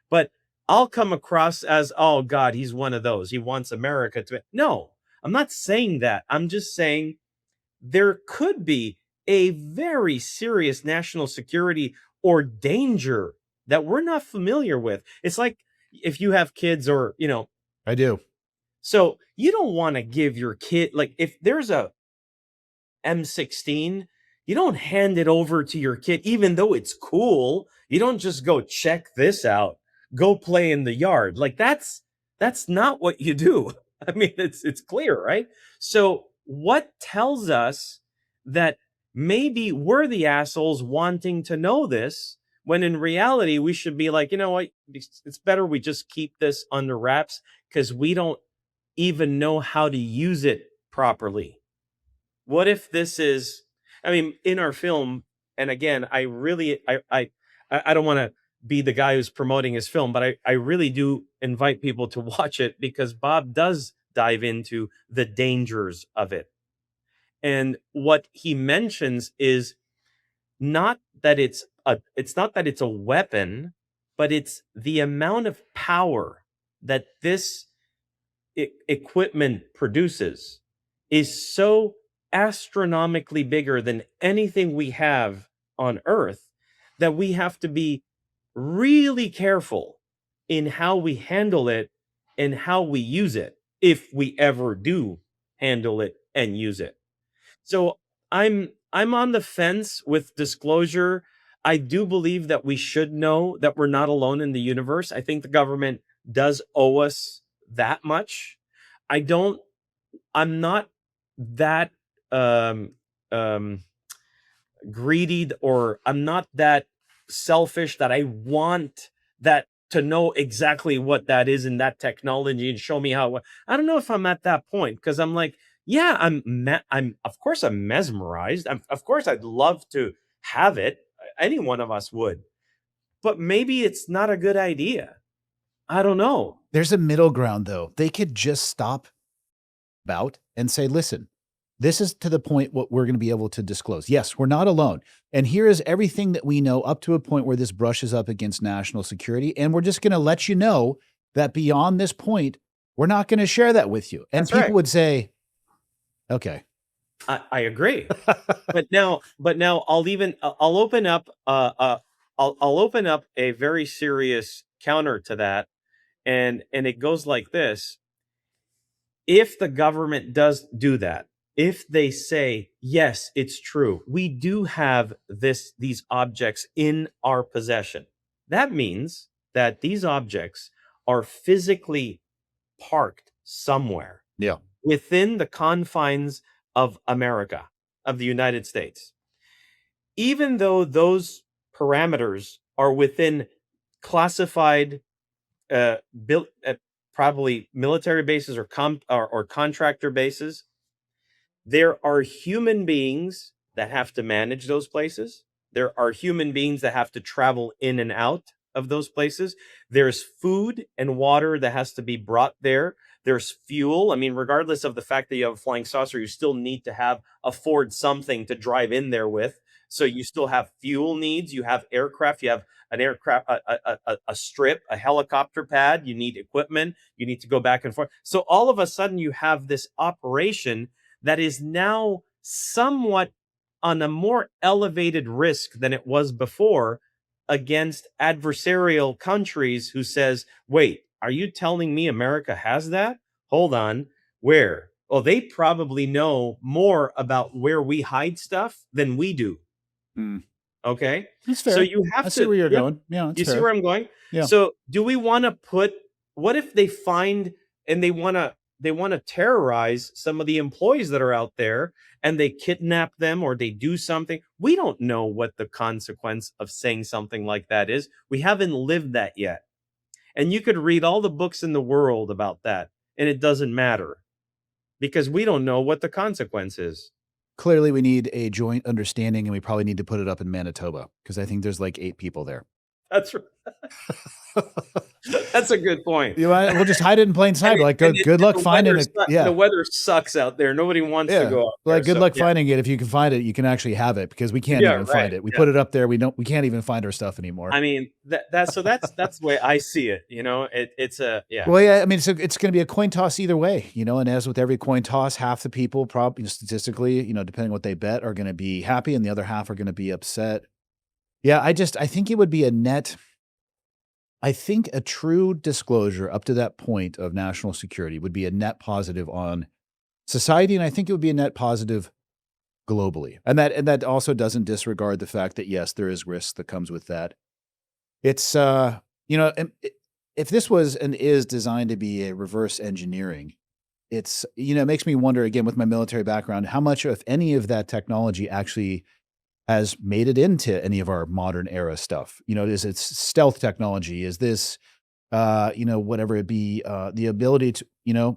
But I'll come across as, oh God, he's one of those. He wants America to. No, I'm not saying that. I'm just saying there could be a very serious national security or danger that we're not familiar with. It's like if you have kids or, I do. so you don't want to give your kid, like if there's a M16, you don't hand it over to your kid, even though it's cool. You don't just go check this out, go play in the yard. Like that's not what you do. I mean, it's clear, right? So what tells us that maybe we're the assholes wanting to know this when in reality we should be like, you know what? It's better we just keep this under wraps because we don't even know how to use it properly. What if this is, I mean, in our film, and again, I really, I don't want to be the guy who's promoting his film, but I really do invite people to watch it because Bob does dive into the dangers of it. And what he mentions is it's not that it's a weapon, but it's the amount of power that this equipment produces is so astronomically bigger than anything we have on Earth that we have to be really careful in how we handle it and how we use it, if we ever do handle it and use it. So I'm on the fence with disclosure. I do believe that we should know that we're not alone in the universe. I think the government does owe us that much. I'm not that um greedy, or I'm not that selfish that I want that to know exactly what that is in that technology and show me how. I don't know if I'm at that point because I'm like, yeah, I'm of course I'm mesmerized. Of course I'd love to have it. Any one of us would, but maybe it's not a good idea. I don't know. There's a middle ground, though. They could just stop about and say, listen, this is to the point what we're going to be able to disclose. Yes, we're not alone. And here is everything that we know up to a point where this brushes up against national security. And we're just going to let you know that beyond this point, we're not going to share that with you. And That's people right. would say, okay. I agree. but now I'll open up I'll open up a very serious counter to that, and it goes like this. If the government does do that, if they say, yes, it's true, we do have these objects in our possession, that means that these objects are physically parked somewhere Yeah. within the confines of America, of the United States. Even though those parameters are within classified built probably military bases or contractor bases, there are human beings that have to manage those places. There are human beings that have to travel in and out of those places. There's food and water that has to be brought there. There's fuel. I mean, regardless of the fact that you have a flying saucer, you still need to afford something to drive in there with. So you still have fuel needs. You have aircraft. You have an aircraft, a strip, a helicopter pad. You need equipment. You need to go back and forth. So all of a sudden, you have this operation that is now somewhat on a more elevated risk than it was before against adversarial countries who says, wait, are you telling me America has that? Hold on. Where? Well, they probably know more about where we hide stuff than we do. Okay. That's fair. So you have I see where you're going. Yeah. You see where I'm going? Yeah. So do we want to what if they find and they want to terrorize some of the employees that are out there and they kidnap them or they do something? We don't know what the consequence of saying something like that is. We haven't lived that yet. And you could read all the books in the world about that, and it doesn't matter because we don't know what the consequence is. Clearly, we need a joint understanding, and we probably need to put it up in Manitoba because I think there's like 8 people there. That's right. That's a good point. We'll just hide it in plain sight. Like, good luck finding it. Yeah. The weather sucks out there. Nobody wants to go out there. Like, good luck finding it. If you can find it, you can actually have it, because we can't even find it. We put it up there. We can't even find our stuff anymore. I mean, that's the way I see it. It's Well, yeah. I mean, so it's going to be a coin toss either way, and as with every coin toss, half the people probably statistically, depending on what they bet, are going to be happy, and the other half are going to be upset. Yeah. I think it would be I think a true disclosure up to that point of national security would be a net positive on society. And I think it would be a net positive globally. And that also doesn't disregard the fact that, yes, there is risk that comes with that. It's, if this was and is designed to be a reverse engineering, it's, it makes me wonder, again, with my military background, how much, if any of that technology actually has made it into any of our modern era stuff. Is it stealth technology? Is this, whatever it be, the ability to,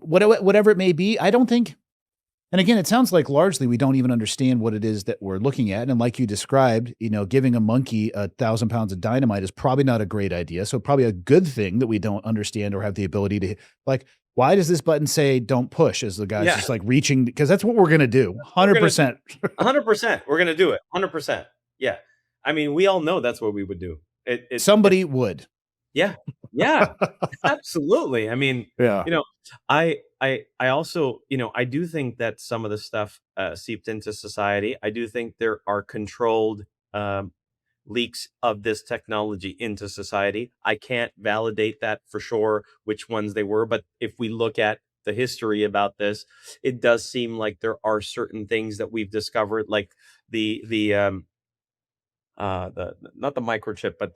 whatever it may be? I don't think. And again, it sounds like largely we don't even understand what it is that we're looking at. And like you described, giving a monkey 1,000 pounds of dynamite is probably not a great idea. So probably a good thing that we don't understand or have the ability to, like, why does this button say don't push, as the guy's just like reaching? Because that's what we're going to do. 100%. 100%. We're going to do it. 100%. Yeah. I mean, we all know that's what we would do. Somebody would. Yeah. Yeah. Absolutely. I mean, I also, I do think that some of the stuff seeped into society. I do think there are controlled leaks of this technology into society. I can't validate that for sure, which ones they were. But if we look at the history about this, it does seem like there are certain things that we've discovered, like the not the microchip, but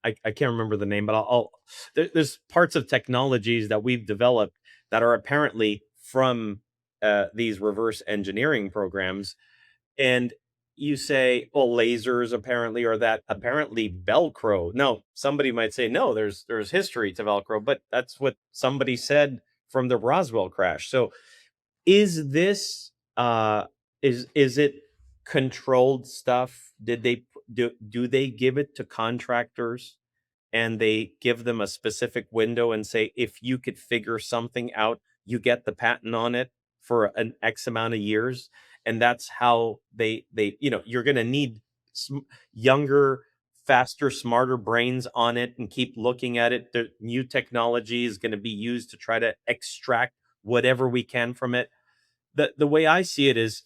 I can't remember the name, but there's parts of technologies that we've developed that are apparently from these reverse engineering programs. And you say, well, lasers apparently, or that apparently Velcro. No, somebody might say, no, there's history to Velcro, but that's what somebody said from the Roswell crash. So is this, is it controlled stuff? Did they do they give it to contractors and they give them a specific window and say, if you could figure something out, you get the patent on it for an X amount of years? And that's how they you're going to need younger, faster, smarter brains on it, and keep looking at it. The new technology is going to be used to try to extract whatever we can from it. The way I see it is,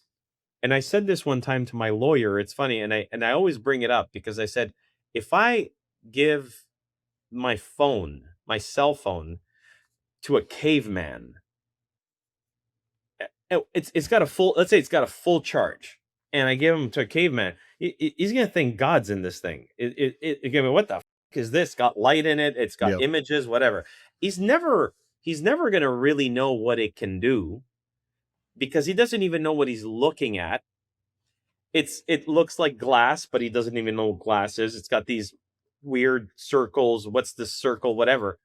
and I said this one time to my lawyer, it's funny, and I always bring it up because I said, if I give my cell phone to a caveman, it's got a full, let's say it's got a full charge, and I give him to a caveman, he's gonna think God's in this thing. Again, what the is this? Got light in it, it's got images, whatever. He's never gonna really know what it can do, because he doesn't even know what he's looking at. It looks like glass, but he doesn't even know what glass is. It's got these weird circles. What's this circle? Whatever.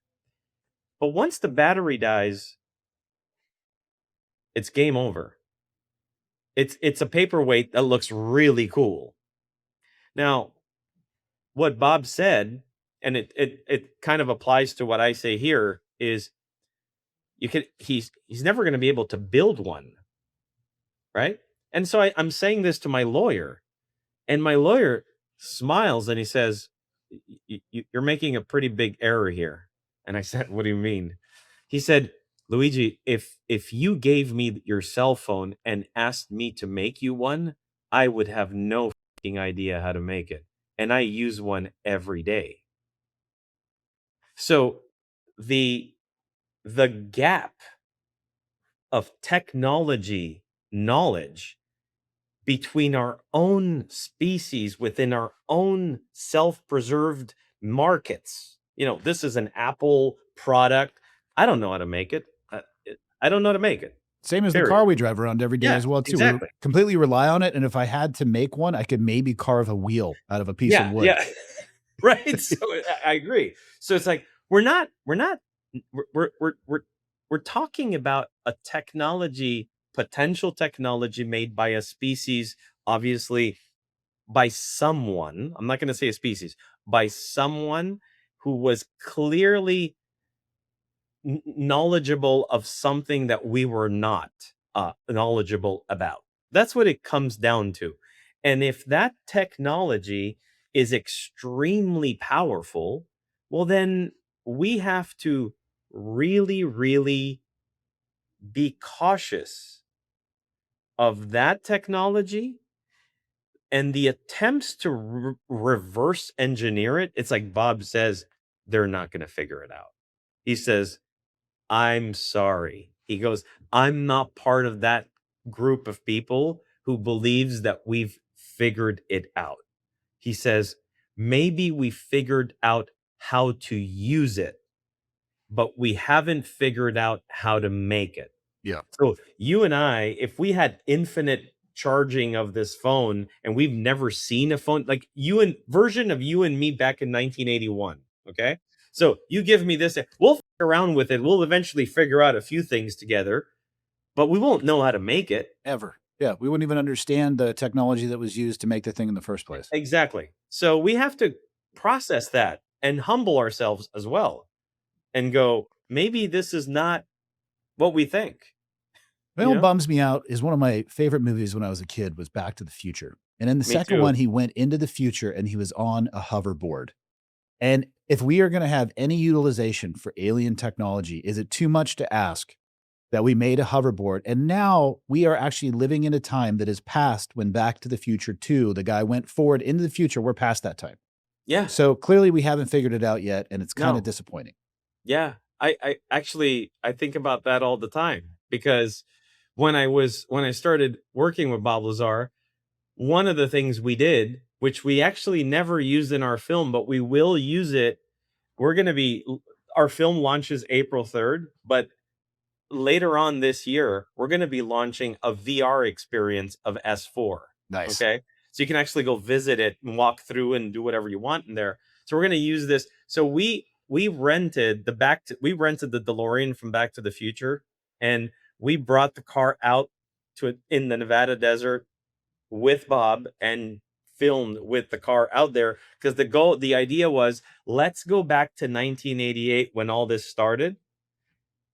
But once the battery dies, it's game over. It's a paperweight that looks really cool. Now, what Bob said, and it kind of applies to what I say here, is he's never going to be able to build one, right? And so I'm saying this to my lawyer, and my lawyer smiles and he says, you're making a pretty big error here. And I said, what do you mean? He said, Luigi, if you gave me your cell phone and asked me to make you one, I would have no fucking idea how to make it. And I use one every day. So the gap of technology knowledge between our own species within our own self-preserved markets. This is an Apple product. I don't know how to make it. I don't know how to make it. Same as the car we drive around every day as well, too. Exactly. We completely rely on it. And if I had to make one, I could maybe carve a wheel out of a piece of wood. Yeah. Right. So I agree. So it's like, we're talking about a potential technology made by a species, obviously by someone. I'm not going to say a species, by someone. who was clearly knowledgeable of something that we were not knowledgeable about. That's what it comes down to. And if that technology is extremely powerful, well, then we have to really, really be cautious of that technology and the attempts to reverse engineer it. It's like Bob says, they're not going to figure it out. He says, I'm sorry. He goes, I'm not part of that group of people who believes that we've figured it out. He says, maybe we figured out how to use it, but we haven't figured out how to make it. Yeah. So you and I, if we had infinite charging of this phone and we've never seen a phone like version of you and me back in 1981. Okay. So you give me this, we'll f around with it. We'll eventually figure out a few things together, but we won't know how to make it. Ever. Yeah. We wouldn't even understand the technology that was used to make the thing in the first place. Exactly. So we have to process that and humble ourselves as well and go, maybe this is not what we think. What bums me out is one of my favorite movies when I was a kid was Back to the Future. And in the second too. one, he went into the future and he was on a hoverboard. And if we are going to have any utilization for alien technology, is it too much to ask that we made a hoverboard? And now we are actually living in a time that is past when Back to the Future 2, the guy went forward into the future. We're past that time. Yeah. So clearly we haven't figured it out yet. And it's kind of No. disappointing. Yeah. I actually think about that all the time because when I started working with Bob Lazar, one of the things we did, which we actually never used in our film, but we will use it. Our film launches April 3rd, but later on this year, we're going to be launching a VR experience of S4. Nice. Okay. So you can actually go visit it and walk through and do whatever you want in there. So we're going to use this. So we rented the DeLorean from Back to the Future, and we brought the car out in the Nevada desert with Bob and filmed with the car out there because the idea was, let's go back to 1988 when all this started.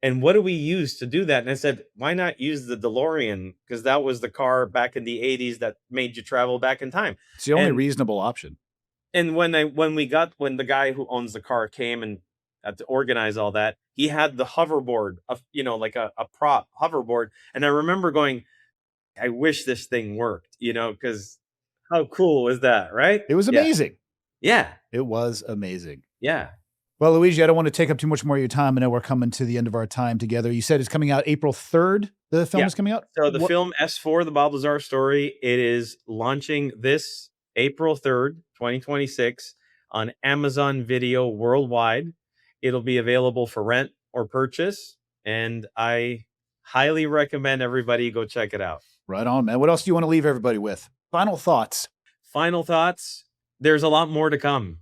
And what do we use to do that? And I said, why not use the DeLorean? Because that was the car back in the 80s that made you travel back in time. It's the only reasonable option. And when the guy who owns the car came and had to organize all that, he had the hoverboard, like a prop hoverboard. And I remember going, I wish this thing worked, because how cool was that, right? It was amazing. Yeah. It was amazing. Yeah. Well, Luigi, I don't want to take up too much more of your time. I know we're coming to the end of our time together. You said it's coming out April 3rd. The film is coming out? So the film S4, The Bob Lazar Story, it is launching this April 3rd, 2026 on Amazon Video worldwide. It'll be available for rent or purchase. And I highly recommend everybody go check it out. Right on, man. What else do you want to leave everybody with? Final thoughts. Final thoughts. There's a lot more to come.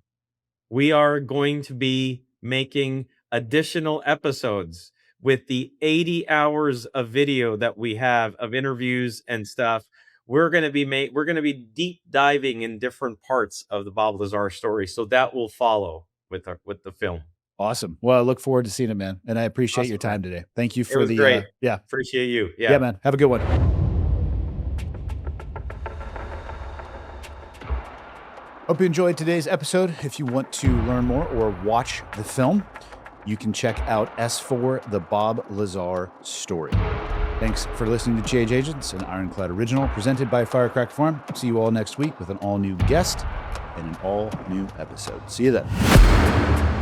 We are going to be making additional episodes with the 80 hours of video that we have of interviews and stuff. We're going to be deep diving in different parts of the Bob Lazar story. So that will follow with the film. Awesome. Well, I look forward to seeing it, man. And I appreciate your time today. Thank you for great. Yeah. Appreciate you. Yeah, man. Have a good one. Hope you enjoyed today's episode. If you want to learn more or watch the film, you can check out S4, The Bob Lazar Story. Thanks for listening to GH Agents, an Ironclad original presented by Firecracker Farm. See you all next week with an all-new guest and an all-new episode. See you then.